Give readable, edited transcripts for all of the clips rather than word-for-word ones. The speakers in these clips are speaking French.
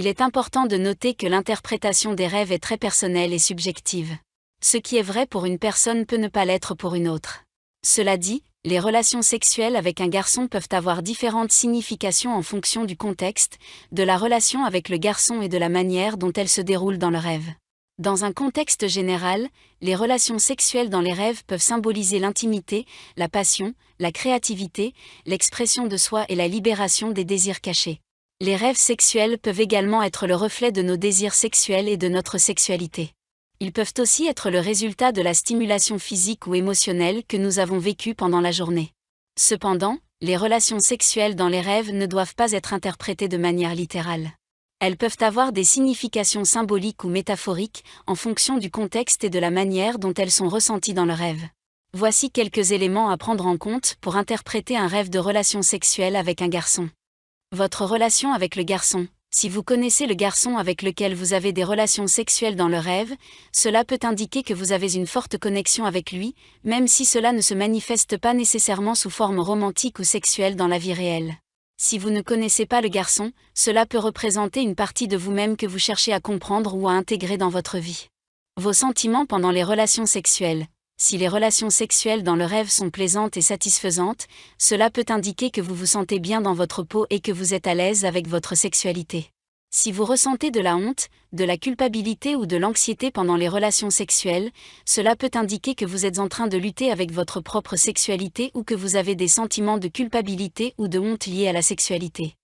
Il est important de noter que l'interprétation des rêves est très personnelle et subjective. Ce qui est vrai pour une personne peut ne pas l'être pour une autre. Cela dit, les relations sexuelles avec un garçon peuvent avoir différentes significations en fonction du contexte, de la relation avec le garçon et de la manière dont elle se déroule dans le rêve. Dans un contexte général, les relations sexuelles dans les rêves peuvent symboliser l'intimité, la passion, la créativité, l'expression de soi et la libération des désirs cachés. Les rêves sexuels peuvent également être le reflet de nos désirs sexuels et de notre sexualité. Ils peuvent aussi être le résultat de la stimulation physique ou émotionnelle que nous avons vécue pendant la journée. Cependant, les relations sexuelles dans les rêves ne doivent pas être interprétées de manière littérale. Elles peuvent avoir des significations symboliques ou métaphoriques, en fonction du contexte et de la manière dont elles sont ressenties dans le rêve. Voici quelques éléments à prendre en compte pour interpréter un rêve de relation sexuelle avec un garçon. Votre relation avec le garçon. Si vous connaissez le garçon avec lequel vous avez des relations sexuelles dans le rêve, cela peut indiquer que vous avez une forte connexion avec lui, même si cela ne se manifeste pas nécessairement sous forme romantique ou sexuelle dans la vie réelle. Si vous ne connaissez pas le garçon, cela peut représenter une partie de vous-même que vous cherchez à comprendre ou à intégrer dans votre vie. Vos sentiments pendant les relations sexuelles. Si les relations sexuelles dans le rêve sont plaisantes et satisfaisantes, cela peut indiquer que vous vous sentez bien dans votre peau et que vous êtes à l'aise avec votre sexualité. Si vous ressentez de la honte, de la culpabilité ou de l'anxiété pendant les relations sexuelles, cela peut indiquer que vous êtes en train de lutter avec votre propre sexualité ou que vous avez des sentiments de culpabilité ou de honte liés à la sexualité.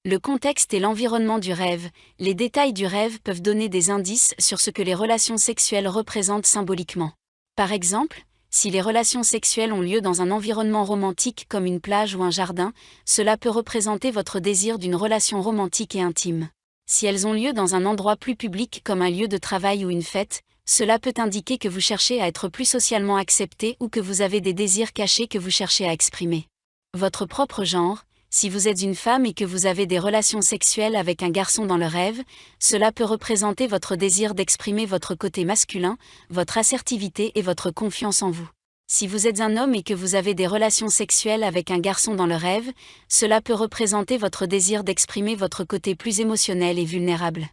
Le contexte et l'environnement du rêve. Les détails du rêve peuvent donner des indices sur ce que les relations sexuelles représentent symboliquement. Par exemple, si les relations sexuelles ont lieu dans un environnement romantique comme une plage ou un jardin, cela peut représenter votre désir d'une relation romantique et intime. Si elles ont lieu dans un endroit plus public comme un lieu de travail ou une fête, cela peut indiquer que vous cherchez à être plus socialement accepté ou que vous avez des désirs cachés que vous cherchez à exprimer. Votre propre genre. Si vous êtes une femme et que vous avez des relations sexuelles avec un garçon dans le rêve, cela peut représenter votre désir d'exprimer votre côté masculin, votre assertivité et votre confiance en vous. Si vous êtes un homme et que vous avez des relations sexuelles avec un garçon dans le rêve, cela peut représenter votre désir d'exprimer votre côté plus émotionnel et vulnérable.